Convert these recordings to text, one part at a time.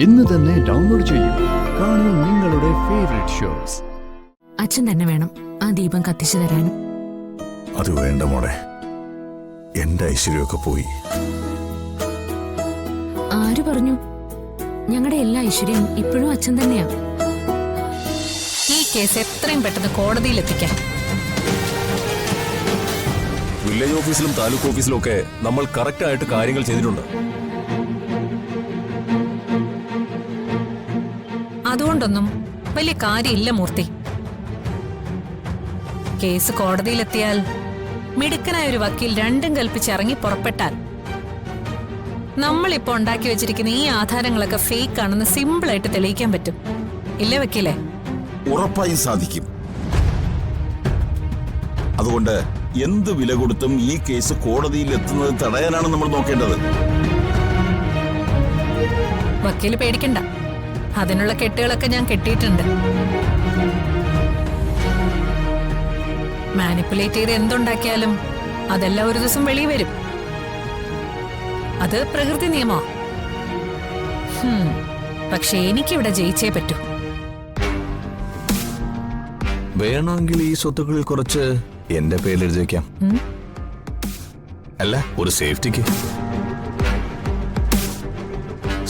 ഇന്ന് തന്നെ ഡൗൺലോഡ് ചെയ്യൂ. കാണൂ നിങ്ങളുടെ ഫേവറേറ്റ് ഷോസ്. അച്ഛൻ തന്നെ വേണം ആ ദീപം കത്തിച്ചു തരാനും. അത് വേണ്ട മോളെ, എന്റെ ഐശ്വര്യമൊക്കെ പോയി. ആര് പറഞ്ഞു? ഞങ്ങളുടെ എല്ലാ ഐശ്വര്യം ഇപ്പോഴും അച്ഛൻ തന്നെയാ. ഈ കേസ് എത്രയും പെട്ടെന്ന് കോടതിയിലെത്തിക്കാം. വില്ലേജ് ഓഫീസിലും താലൂക്ക് ഓഫീസിലും ഒക്കെ നമ്മൾ കറക്റ്റ് ആയിട്ട് കാര്യങ്ങൾ ചെയ്തിട്ടുണ്ട്. അതുകൊണ്ടൊന്നും വലിയ കാര്യമില്ല മൂർത്തി. കേസ് കോടതിയിലെത്തിയാൽ മിടുക്കനായ ഒരു വക്കീൽ രണ്ടും കൽപ്പിച്ച് ഇറങ്ങി പുറപ്പെട്ടാൽ നമ്മളിപ്പോ ഉണ്ടാക്കി വെച്ചിരിക്കുന്ന ഈ ആധാരങ്ങളൊക്കെ ഫേക്ക് ആണെന്ന് സിമ്പിളായിട്ട് തെളിയിക്കാൻ പറ്റും. ഇല്ലേ വക്കീലേ? ഉറപ്പായും സാധിക്കും. അതുകൊണ്ട് എന്ത് വില കൊടുത്തും ഈ കേസ് കോടതിയിൽ എത്തുന്നത് തടയാനാണ് നമ്മൾ നോക്കേണ്ടത്. വക്കീല് പേടിക്കണ്ട, അതിനുള്ള കെട്ടുകളൊക്കെ ഞാൻ കെട്ടിയിട്ടുണ്ട്. മാനിപ്പുലേറ്റ് ചെയ്ത് എന്തുണ്ടാക്കിയാലും അതെല്ലാം ഒരു ദിവസം വെളിയിൽ വരും. അത് പ്രകൃതി നിയമോ. പക്ഷെ എനിക്കിവിടെ ജയിച്ചേ പറ്റൂ. വേണമെങ്കിൽ ഈ സ്വത്തുക്കളിൽ കുറച്ച് എന്റെ പേരിൽ എഴുതി വെക്കാം. അല്ല, ഒരു സേഫ്റ്റിക്ക്.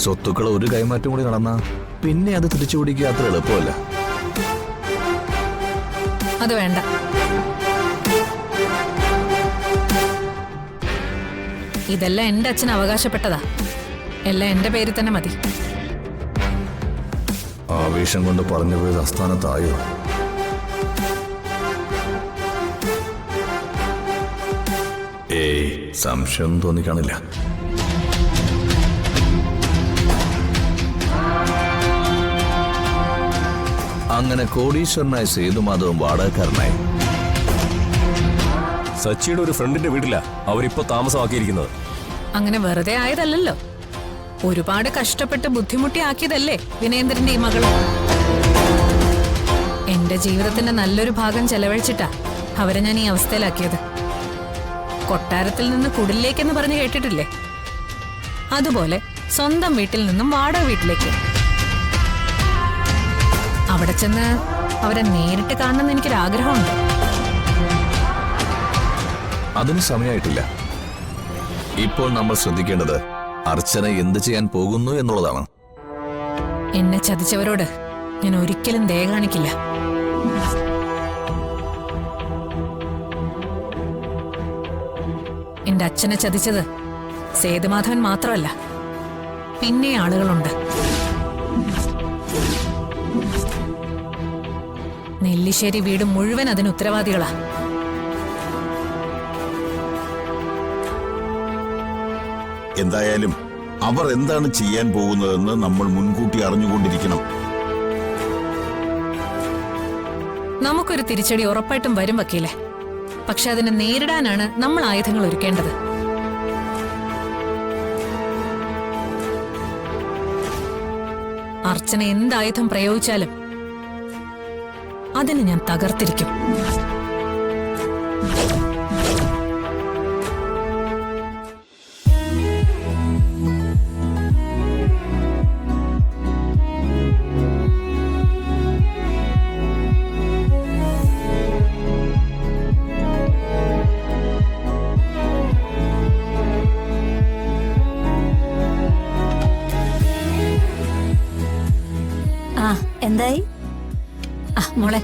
സ്വത്തുക്കൾ ഒരു കൈമാറ്റം കൂടി നടന്നാ പിന്നെ അത് തിരിച്ചു പിടിക്കുക അത്ര എളുപ്പമല്ല. അത് വേണ്ട. ഇതെല്ലാം എന്റെ അച്ഛൻ അവകാശപ്പെട്ടതാ. എല്ലാം എന്റെ പേരിൽ തന്നെ മതി. ആവേശം കൊണ്ട് പറഞ്ഞു പോയത് അസ്ഥാനത്തായോ? ഏയ്, സംശയം തോന്നിക്കാണില്ല. അങ്ങനെ കോടീശ്വരനായ സേതുമാധവൻ വാടകക്കാരനായി. സച്ചിയുടെ ഒരു ഫ്രണ്ടിന്റെ വീട്ടിലാ അവരിപ്പോ താമസമാക്കിയിരിക്കുന്നത്. അങ്ങനെ വെറുതെ ആയതല്ലല്ലോ. ഒരുപാട് കഷ്ടപ്പെട്ട് ബുദ്ധിമുട്ടി ആക്കിയതല്ലേ വിനേന്ദ്രന്റെ ഈ മകള്. എന്റെ ജീവിതത്തിന്റെ നല്ലൊരു ഭാഗം ചെലവഴിച്ചിട്ടാ അവരെ ഞാൻ ഈ അവസ്ഥയിലാക്കിയത്. കൊട്ടാരത്തിൽ നിന്ന് കുടിലേക്കെന്ന് പറഞ്ഞ് കേട്ടിട്ടില്ലേ? അതുപോലെ സ്വന്തം വീട്ടിൽ നിന്നും വാടക വീട്ടിലേക്ക്. അവിടെ ചെന്ന് അവരെ നേരിട്ട് കാണണമെന്ന് എനിക്കൊരാഗ്രഹമുണ്ട്. അതിന് സമയമായിട്ടില്ല. ഇപ്പോൾ നമ്മൾ ശ്രദ്ധിക്കേണ്ടത് അർച്ചന എന്ത് ചെയ്യാൻ പോകുന്നു എന്നുള്ളതാണ്. എന്നെ ചതിച്ചവരോട് ഞാൻ ഒരിക്കലും ദയ കാണിക്കില്ല. എന്റെ അച്ഛനെ ചതിച്ചത് സേതുമാധവൻ മാത്രമല്ല, പിന്നെ ആളുകളുണ്ട്. നെല്ലിശ്ശേരി വീട് മുഴുവൻ അതിന് ഉത്തരവാദികളാ. എന്തായാലും അവർ എന്താണ് ചെയ്യാൻ പോകുന്നതെന്ന് നമ്മൾ മുൻകൂട്ടി അറിഞ്ഞുകൊണ്ടിരിക്കണം. നമുക്കൊരു തിരിച്ചടി ഉറപ്പായിട്ടും വരും വക്കീലെ. പക്ഷെ അതിനെ നേരിടാനാണ് നമ്മൾ ആയുധങ്ങൾ ഒരുക്കേണ്ടത്. അർച്ചന എന്തായുധം പ്രയോഗിച്ചാലും അതിന് ഞാൻ തകർത്തിരിക്കും. എന്തായി? മോളെ,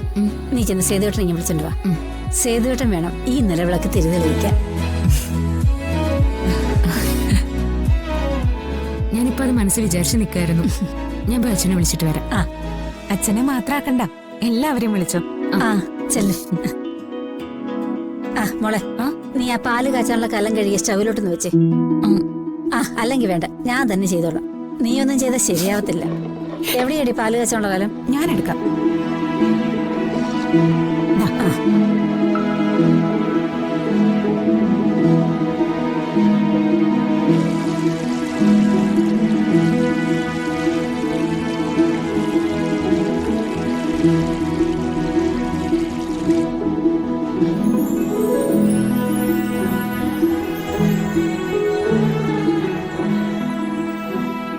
നീ ചെന്ന് സേതുവേട്ടനെ ഞാൻ വിളിച്ചിട്ട് വാ. സേതുവേട്ടൻ വേണം ഈ നിലവിളക്ക് തിരിതെളിയിക്കാൻ. ഞാനിപ്പോ അത് മനസ്സിൽ വിചാരിച്ചു നിൽക്കായിരുന്നു. ഞാൻ പോയി അച്ഛനെ വിളിച്ചിട്ട് വരാം. അച്ഛനെ മാത്രാക്കണ്ട, എല്ലാവരെയും വിളിച്ചോ. ചെല്ലു. മോളെ, നീ ആ പാല് കാച്ചാനുള്ള കലം കഴുകിയ സ്റ്റൗവിലോട്ടൊന്ന് വെച്ചേ. അല്ലെങ്കിൽ വേണ്ട, ഞാൻ തന്നെ ചെയ്തോളാം. നീ ഒന്നും ചെയ്താൽ ശരിയാവത്തില്ല. എവിടെയാടി പാല് കാച്ചാനുള്ള കലം? ഞാൻ എടുക്കാം.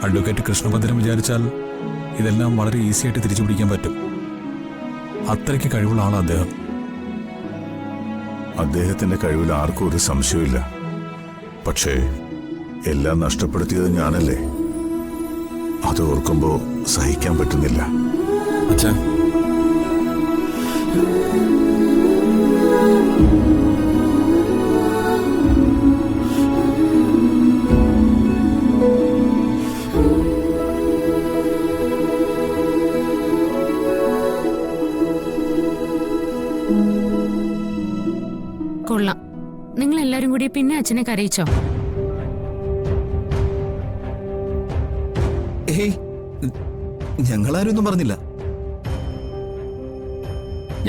അഡ്വക്കേറ്റ് അഡ്വക്കേറ്റ് കൃഷ്ണഭദ്രൻ വിചാരിച്ചാൽ ഇതെല്ലാം വളരെ ഈസി ആയിട്ട് തിരിച്ചു പിടിക്കാൻ പറ്റും. അത്രയ്ക്ക് കഴിവുള്ള ആളാണ് അദ്ദേഹം. അദ്ദേഹത്തിന്റെ കഴിവിൽ ആർക്കും ഒരു സംശയമില്ല. പക്ഷേ എല്ലാം നഷ്ടപ്പെടുത്തിയത് ഞാനല്ലേ. അത് ഓർക്കുമ്പോ സഹിക്കാൻ പറ്റുന്നില്ല. അച്ഛാ, കൊള്ളാം. നിങ്ങൾ എല്ലാരും കൂടി പിന്നെ അച്ഛനെ കരയിച്ചോ? ഏയ്, ഞങ്ങളാരും ഒന്നും പറഞ്ഞില്ല.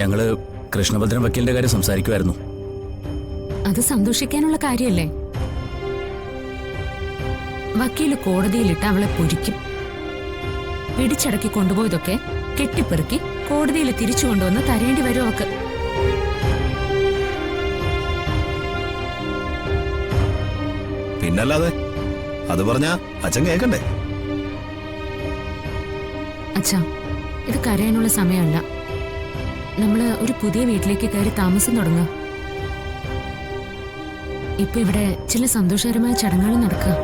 ഞങ്ങള് കൃഷ്ണഭദ്രൻ വക്കീലിന്റെ കാര്യം സംസാരിക്കുമായിരുന്നു. അത് സന്തോഷിക്കാനുള്ള കാര്യല്ലേ? വക്കീല് കോടതിയിലിട്ട് അവളെ പൊരിക്കും. പിടിച്ചടക്കി കൊണ്ടുപോയതൊക്കെ കെട്ടിപ്പെറുക്കി കോടതിയിൽ തിരിച്ചു കൊണ്ടുവന്ന് തരേണ്ടി വരും അവക്ക്. പിന്നല്ലാതെ അത് പറഞ്ഞാ അച്ഛൻ കേക്കണ്ടേ? അച്ഛാ, ഇത് കരയാനുള്ള സമയമല്ല. നമ്മള് ഒരു പുതിയ വീട്ടിലേക്ക് കയറി താമസം തുടങ്ങുക. ഇപ്പൊ ഇവിടെ ചില സന്തോഷകരമായ ചടങ്ങുകൾ നടക്കുക.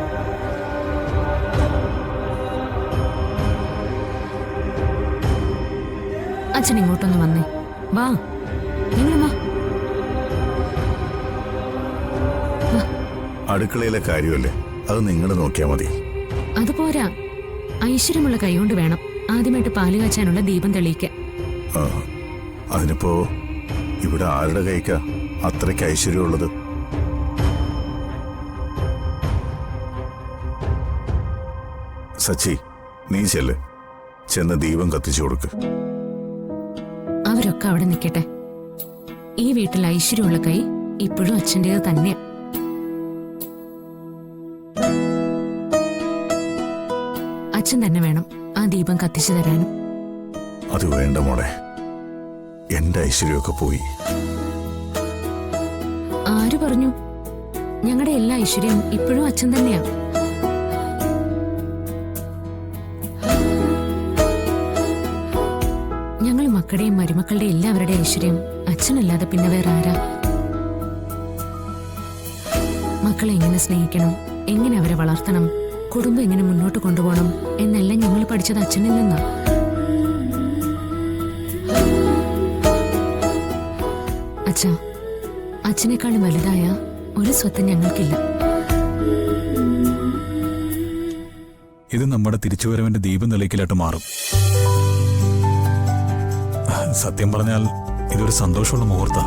അച്ഛൻ ഇങ്ങോട്ടൊന്ന് വന്നേ. വാ, നിങ്ങൾ വാ. അടുക്കളയിലെ കാര്യമല്ലേ, അത് നിങ്ങൾ നോക്കിയാ മതി. അതുപോരാ, ഐശ്വര്യമുള്ള കൈകൊണ്ട് വേണം ആദ്യമായിട്ട് പാല് കാച്ചാനുള്ള ദീപം തെളിയിക്കാൻ. ആ, അതിനിപ്പോ ഇവിടെ ആരുടെ കൈക്കാ അത്രയ്ക്ക് ഐശ്വര്യമുള്ളത്? സച്ചി, നീ ചെന്ന് ദീപം കത്തിച്ചു കൊടുക്ക്. അവരൊക്കെ അവിടെ നിൽക്കട്ടെ. ഈ വീട്ടിൽ ഐശ്വര്യമുള്ള കൈ ഇപ്പോഴും അച്ഛൻ്റേത് തന്നെയാ. അച്ഛൻ തന്നെ വേണം ആ ദീപം കത്തിച്ചു തരാനും. അത് വേണ്ട മോളെ, എന്റെ ഐശ്വര്യമൊക്കെ പോയി. ആര് പറഞ്ഞു? ഞങ്ങളുടെ എല്ലാ ഐശ്വര്യം ഇപ്പോഴും അച്ഛൻ തന്നെയാ. ഞങ്ങൾ മക്കളുടെയും മരുമക്കളുടെയും എല്ലാവരുടെയും ഐശ്വര്യം അച്ഛനല്ലാതെ പിന്നെ വേറെ ആരാ? മക്കളെ എങ്ങനെ സ്നേഹിക്കണം, എങ്ങനെ അവരെ വളർത്തണം, കുടുംബം എങ്ങനെ മുന്നോട്ട് കൊണ്ടുപോകണം എന്നെല്ലാം ഞങ്ങൾ പഠിച്ചത് അച്ഛനിൽ നിന്നാ. അച്ഛാ, അച്ഛനേക്കാളും വലുതായ ഒരു സ്വത്ത് ഞങ്ങൾക്കില്ല. ഇത് നമ്മുടെ തിരിച്ചുവരവന്റെ ദീപം തെളിയിക്കലായിട്ട് മാറും. സത്യം പറഞ്ഞാൽ ഇതൊരു സന്തോഷമുള്ള മുഹൂർത്തം.